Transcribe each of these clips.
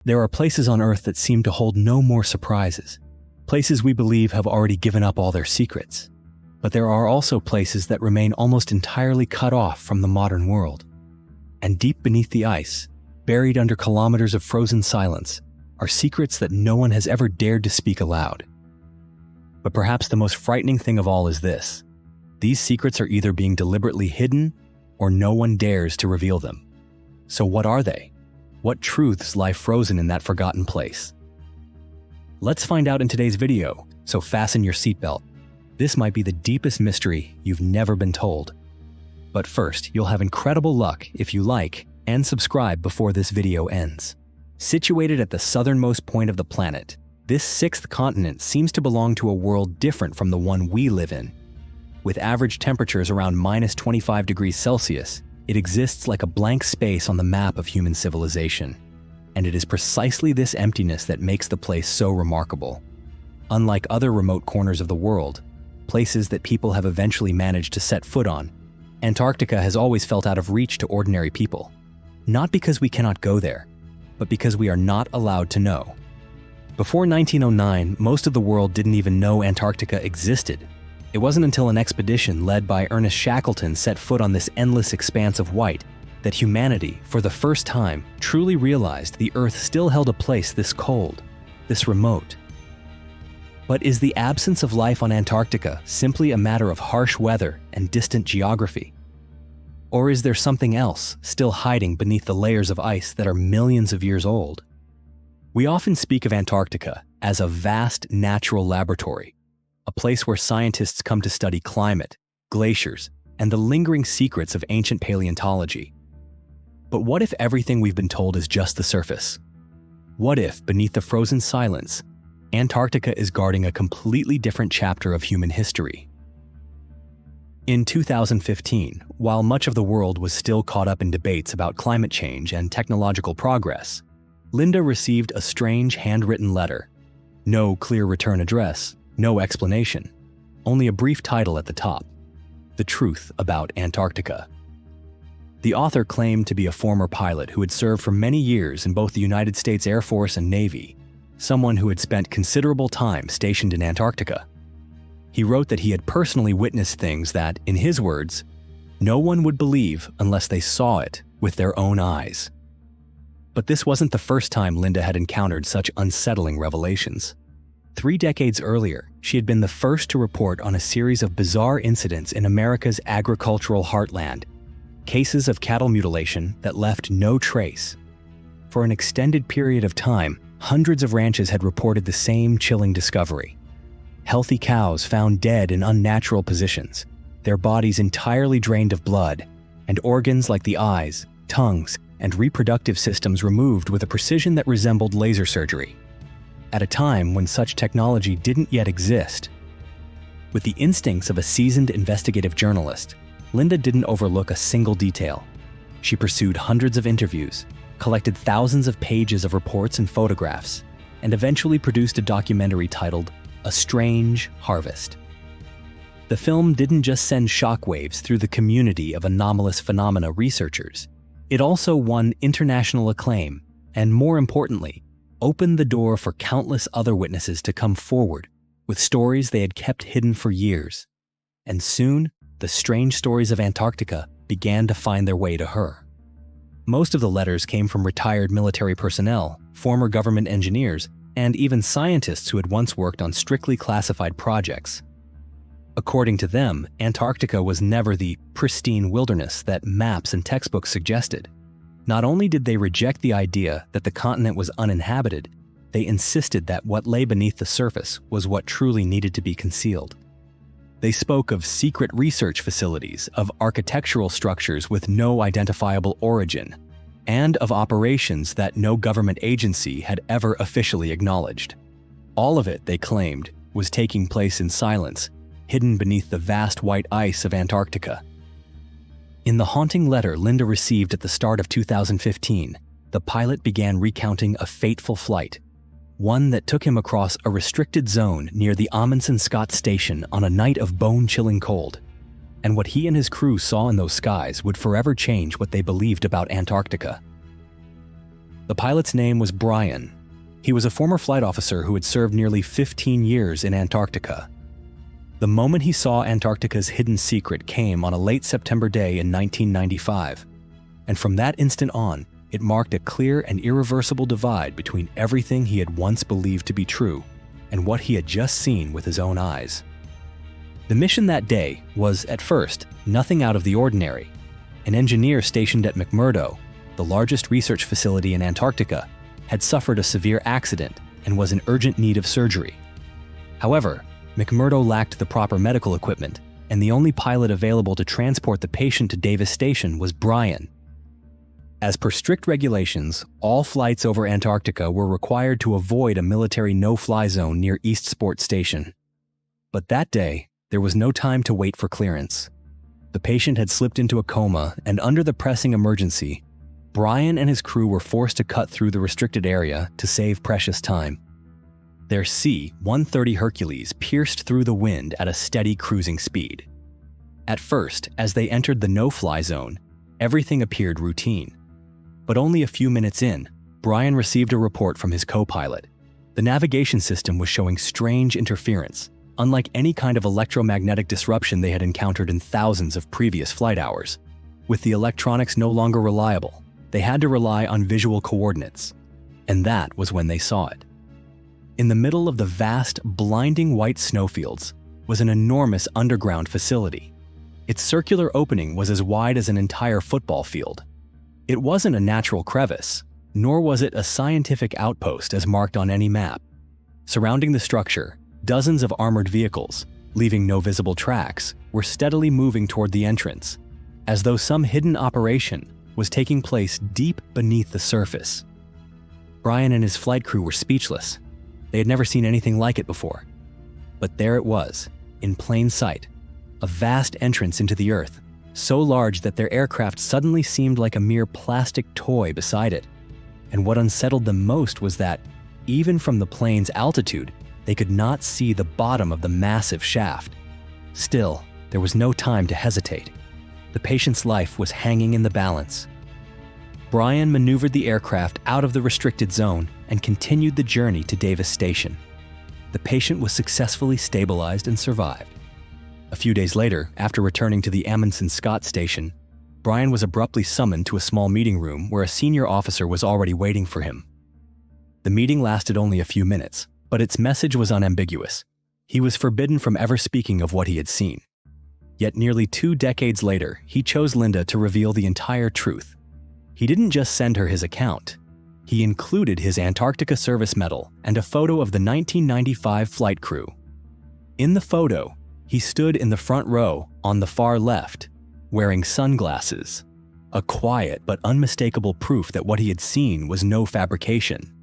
There are places on Earth that seem to hold no more surprises, places we believe have already given up all their secrets. But there are also places that remain almost entirely cut off from the modern world. And deep beneath the ice, buried under kilometers of frozen silence, are secrets that no one has ever dared to speak aloud. But perhaps the most frightening thing of all is this: these secrets are either being deliberately hidden or no one dares to reveal them. So what are they? What truths lie frozen in that forgotten place? Let's find out in today's video, so fasten your seatbelt. This might be the deepest mystery you've never been told. But first, you'll have incredible luck if you like and subscribe before this video ends. Situated at the southernmost point of the planet, this sixth continent seems to belong to a world different from the one we live in. With average temperatures around -25 degrees Celsius, it exists like a blank space on the map of human civilization. And it is precisely this emptiness that makes the place so remarkable. Unlike other remote corners of the world, places that people have eventually managed to set foot on, Antarctica has always felt out of reach to ordinary people. Not because we cannot go there, but because we are not allowed to know. Before 1909, most of the world didn't even know Antarctica existed. It wasn't until an expedition led by Ernest Shackleton set foot on this endless expanse of white that humanity, for the first time, truly realized the Earth still held a place this cold, this remote. But is the absence of life on Antarctica simply a matter of harsh weather and distant geography? Or is there something else still hiding beneath the layers of ice that are millions of years old? We often speak of Antarctica as a vast natural laboratory, a place where scientists come to study climate, glaciers, and the lingering secrets of ancient paleontology. But what if everything we've been told is just the surface? What if, beneath the frozen silence, Antarctica is guarding a completely different chapter of human history? In 2015, while much of the world was still caught up in debates about climate change and technological progress, Linda received a strange handwritten letter. No clear return address, no explanation, only a brief title at the top: The Truth About Antarctica. The author claimed to be a former pilot who had served for many years in both the United States Air Force and Navy, someone who had spent considerable time stationed in Antarctica. He wrote that he had personally witnessed things that, in his words, no one would believe unless they saw it with their own eyes. But this wasn't the first time Linda had encountered such unsettling revelations. 3 decades earlier, she had been the first to report on a series of bizarre incidents in America's agricultural heartland, cases of cattle mutilation that left no trace. For an extended period of time, hundreds of ranches had reported the same chilling discovery. Healthy cows found dead in unnatural positions, their bodies entirely drained of blood, and organs like the eyes, tongues, and reproductive systems removed with a precision that resembled laser surgery. At a time when such technology didn't yet exist. With the instincts of a seasoned investigative journalist, Linda didn't overlook a single detail. She pursued hundreds of interviews, collected thousands of pages of reports and photographs, and eventually produced a documentary titled A Strange Harvest. The film didn't just send shockwaves through the community of anomalous phenomena researchers. It also won international acclaim and, more importantly, opened the door for countless other witnesses to come forward with stories they had kept hidden for years. And soon, the strange stories of Antarctica began to find their way to her. Most of the letters came from retired military personnel, former government engineers, and even scientists who had once worked on strictly classified projects. According to them, Antarctica was never the pristine wilderness that maps and textbooks suggested. Not only did they reject the idea that the continent was uninhabited, they insisted that what lay beneath the surface was what truly needed to be concealed. They spoke of secret research facilities, of architectural structures with no identifiable origin, and of operations that no government agency had ever officially acknowledged. All of it, they claimed, was taking place in silence, hidden beneath the vast white ice of Antarctica. In the haunting letter Linda received at the start of 2015, the pilot began recounting a fateful flight, one that took him across a restricted zone near the Amundsen-Scott station on a night of bone-chilling cold. And what he and his crew saw in those skies would forever change what they believed about Antarctica. The pilot's name was Brian. He was a former flight officer who had served nearly 15 years in Antarctica. The moment he saw Antarctica's hidden secret came on a late September day in 1995, and from that instant on, it marked a clear and irreversible divide between everything he had once believed to be true and what he had just seen with his own eyes. The mission that day was, at first, nothing out of the ordinary. An engineer stationed at McMurdo, the largest research facility in Antarctica, had suffered a severe accident and was in urgent need of surgery. However, McMurdo lacked the proper medical equipment, and the only pilot available to transport the patient to Davis Station was Brian. As per strict regulations, all flights over Antarctica were required to avoid a military no-fly zone near Eastport Station. But that day, there was no time to wait for clearance. The patient had slipped into a coma, and under the pressing emergency, Brian and his crew were forced to cut through the restricted area to save precious time. Their C-130 Hercules pierced through the wind at a steady cruising speed. At first, as they entered the no-fly zone, everything appeared routine. But only a few minutes in, Brian received a report from his co-pilot. The navigation system was showing strange interference, unlike any kind of electromagnetic disruption they had encountered in thousands of previous flight hours. With the electronics no longer reliable, they had to rely on visual coordinates. And that was when they saw it. In the middle of the vast, blinding white snowfields was an enormous underground facility. Its circular opening was as wide as an entire football field. It wasn't a natural crevice, nor was it a scientific outpost as marked on any map. Surrounding the structure, dozens of armored vehicles, leaving no visible tracks, were steadily moving toward the entrance, as though some hidden operation was taking place deep beneath the surface. Brian and his flight crew were speechless. They had never seen anything like it before. But there it was, in plain sight, a vast entrance into the earth, so large that their aircraft suddenly seemed like a mere plastic toy beside it. And what unsettled them most was that, even from the plane's altitude, they could not see the bottom of the massive shaft. Still, there was no time to hesitate. The patient's life was hanging in the balance. Brian maneuvered the aircraft out of the restricted zone and continued the journey to Davis Station. The patient was successfully stabilized and survived. A few days later, after returning to the Amundsen Scott Station, Brian was abruptly summoned to a small meeting room where a senior officer was already waiting for him. The meeting lasted only a few minutes, but its message was unambiguous. He was forbidden from ever speaking of what he had seen. Yet nearly 2 decades later, he chose Linda to reveal the entire truth. He didn't just send her his account. He included his Antarctica service medal and a photo of the 1995 flight crew. In the photo, he stood in the front row on the far left, wearing sunglasses, a quiet but unmistakable proof that what he had seen was no fabrication.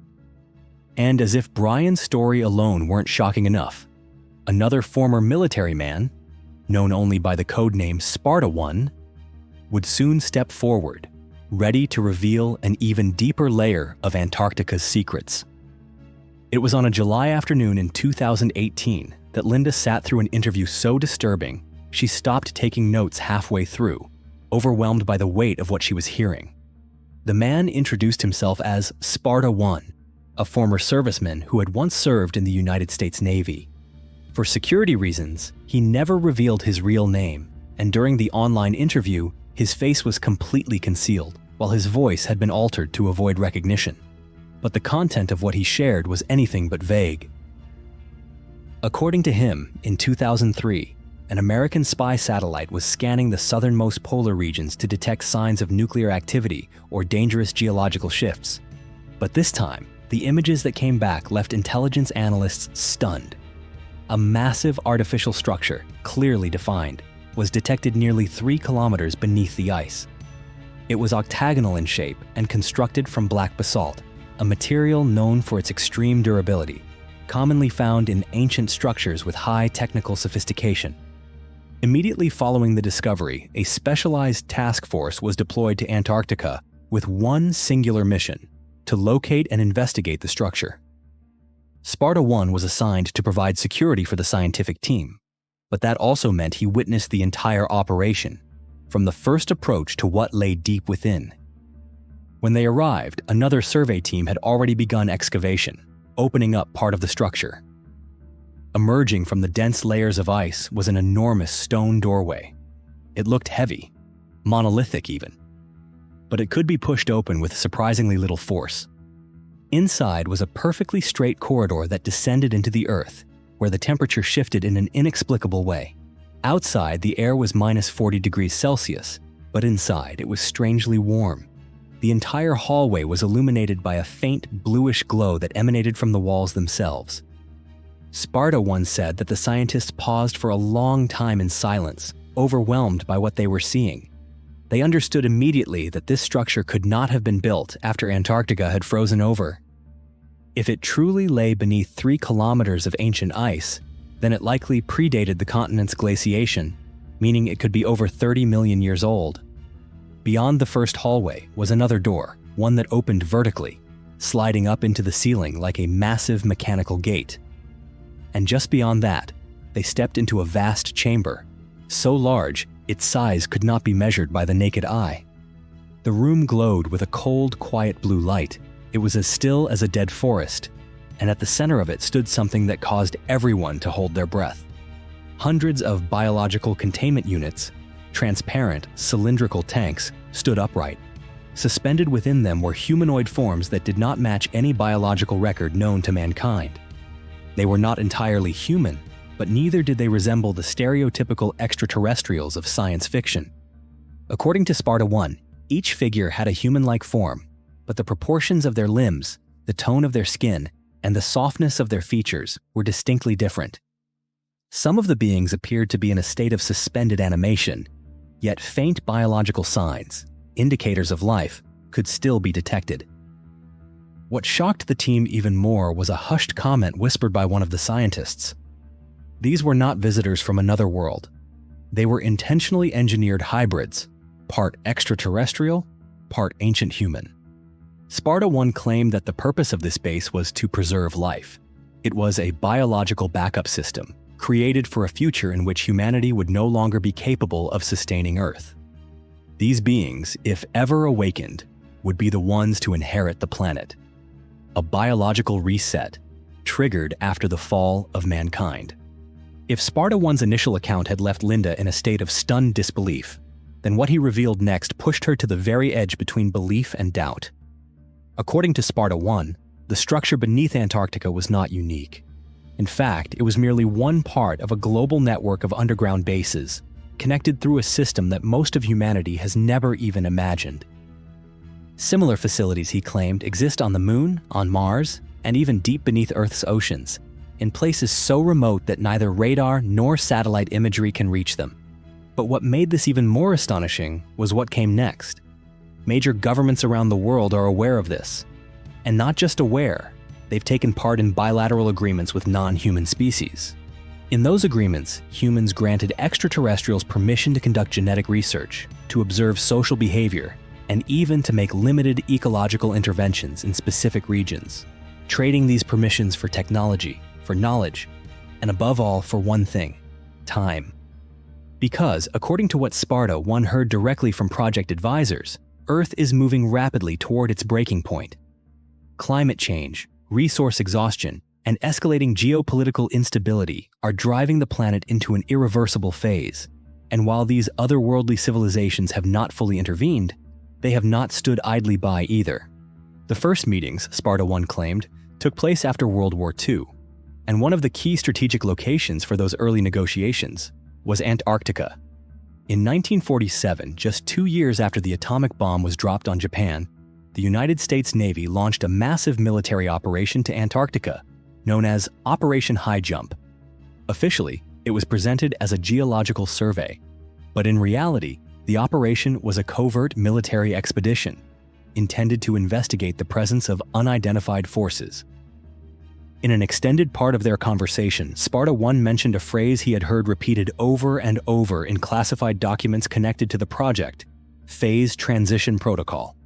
And as if Brian's story alone weren't shocking enough, another former military man, known only by the codename Sparta 1, would soon step forward, ready to reveal an even deeper layer of Antarctica's secrets. It was on a July afternoon in 2018 that Linda sat through an interview so disturbing, she stopped taking notes halfway through, overwhelmed by the weight of what she was hearing. The man introduced himself as Sparta 1, a former serviceman who had once served in the United States Navy. For security reasons, he never revealed his real name, and during the online interview, his face was completely concealed, while his voice had been altered to avoid recognition. But the content of what he shared was anything but vague. According to him, in 2003, an American spy satellite was scanning the southernmost polar regions to detect signs of nuclear activity or dangerous geological shifts. But this time, the images that came back left intelligence analysts stunned. A massive artificial structure, clearly defined, was detected nearly 3 kilometers beneath the ice. It was octagonal in shape and constructed from black basalt, a material known for its extreme durability, commonly found in ancient structures with high technical sophistication. Immediately following the discovery, a specialized task force was deployed to Antarctica with one singular mission: to locate and investigate the structure. Sparta 1 was assigned to provide security for the scientific team, but that also meant he witnessed the entire operation, from the first approach to what lay deep within. When they arrived, another survey team had already begun excavation, opening up part of the structure. Emerging from the dense layers of ice was an enormous stone doorway. It looked heavy, monolithic even, but it could be pushed open with surprisingly little force. Inside was a perfectly straight corridor that descended into the earth, where the temperature shifted in an inexplicable way. Outside, the air was minus 40 degrees Celsius, but inside it was strangely warm. The entire hallway was illuminated by a faint bluish glow that emanated from the walls themselves. Sparta once said that the scientists paused for a long time in silence, overwhelmed by what they were seeing. They understood immediately that this structure could not have been built after Antarctica had frozen over. If it truly lay beneath 3 kilometers of ancient ice, then it likely predated the continent's glaciation, meaning it could be over 30 million years old. Beyond the first hallway was another door, one that opened vertically, sliding up into the ceiling like a massive mechanical gate. And just beyond that, they stepped into a vast chamber, so large its size could not be measured by the naked eye. The room glowed with a cold, quiet blue light. It was as still as a dead forest, and at the center of it stood something that caused everyone to hold their breath. Hundreds of biological containment units, transparent, cylindrical tanks, stood upright. Suspended within them were humanoid forms that did not match any biological record known to mankind. They were not entirely human, but neither did they resemble the stereotypical extraterrestrials of science fiction. According to Sparta 1, each figure had a human-like form, but the proportions of their limbs, the tone of their skin, and the softness of their features were distinctly different. Some of the beings appeared to be in a state of suspended animation, yet faint biological signs, indicators of life, could still be detected. What shocked the team even more was a hushed comment whispered by one of the scientists. These were not visitors from another world. They were intentionally engineered hybrids, part extraterrestrial, part ancient human. Sparta 1 claimed that the purpose of this base was to preserve life. It was a biological backup system, created for a future in which humanity would no longer be capable of sustaining Earth. These beings, if ever awakened, would be the ones to inherit the planet. A biological reset, triggered after the fall of mankind. If Sparta 1's initial account had left Linda in a state of stunned disbelief, then what he revealed next pushed her to the very edge between belief and doubt. According to Sparta 1, the structure beneath Antarctica was not unique. In fact, it was merely one part of a global network of underground bases, connected through a system that most of humanity has never even imagined. Similar facilities, he claimed, exist on the Moon, on Mars, and even deep beneath Earth's oceans, in places so remote that neither radar nor satellite imagery can reach them. But what made this even more astonishing was what came next. Major governments around the world are aware of this. And not just aware, they've taken part in bilateral agreements with non-human species. In those agreements, humans granted extraterrestrials permission to conduct genetic research, to observe social behavior, and even to make limited ecological interventions in specific regions, trading these permissions for technology, for knowledge, and above all for one thing: time. Because, according to what Sparta 1 heard directly from project advisors, Earth is moving rapidly toward its breaking point. Climate change, resource exhaustion, and escalating geopolitical instability are driving the planet into an irreversible phase. And while these otherworldly civilizations have not fully intervened, they have not stood idly by either. The first meetings, Sparta 1 claimed, took place after World War II, and one of the key strategic locations for those early negotiations was Antarctica. In 1947, just 2 years after the atomic bomb was dropped on Japan, the United States Navy launched a massive military operation to Antarctica, known as Operation High Jump. Officially, it was presented as a geological survey, but in reality, the operation was a covert military expedition, intended to investigate the presence of unidentified forces. In an extended part of their conversation, Sparta 1 mentioned a phrase he had heard repeated over and over in classified documents connected to the project: phase transition protocol.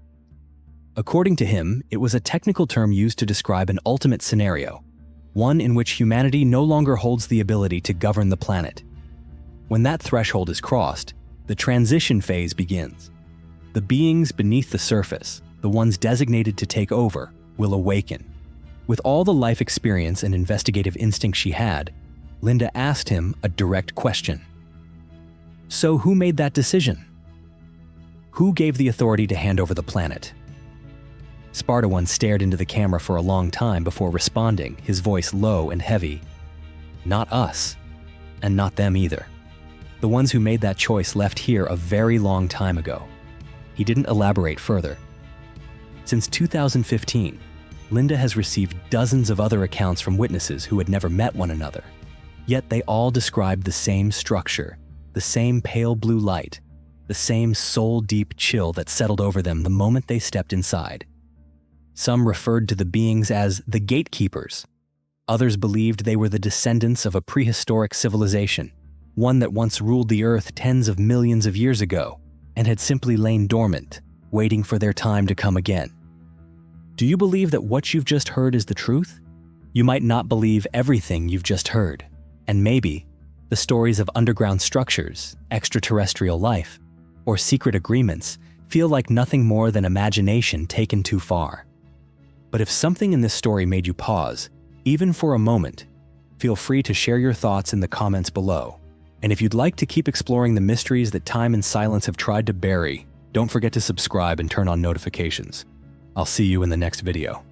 According to him, it was a technical term used to describe an ultimate scenario, one in which humanity no longer holds the ability to govern the planet. When that threshold is crossed, the transition phase begins. The beings beneath the surface, the ones designated to take over, will awaken. With all the life experience and investigative instinct she had, Linda asked him a direct question. So who made that decision? Who gave the authority to hand over the planet? Sparta One stared into the camera for a long time before responding, his voice low and heavy. Not us, and not them either. The ones who made that choice left here a very long time ago. He didn't elaborate further. Since 2015, Linda has received dozens of other accounts from witnesses who had never met one another. Yet they all described the same structure, the same pale blue light, the same soul-deep chill that settled over them the moment they stepped inside. Some referred to the beings as the gatekeepers. Others believed they were the descendants of a prehistoric civilization, one that once ruled the Earth tens of millions of years ago and had simply lain dormant, waiting for their time to come again. Do you believe that what you've just heard is the truth? You might not believe everything you've just heard, and maybe the stories of underground structures, extraterrestrial life, or secret agreements feel like nothing more than imagination taken too far. But if something in this story made you pause, even for a moment, feel free to share your thoughts in the comments below. And if you'd like to keep exploring the mysteries that time and silence have tried to bury, don't forget to subscribe and turn on notifications. I'll see you in the next video.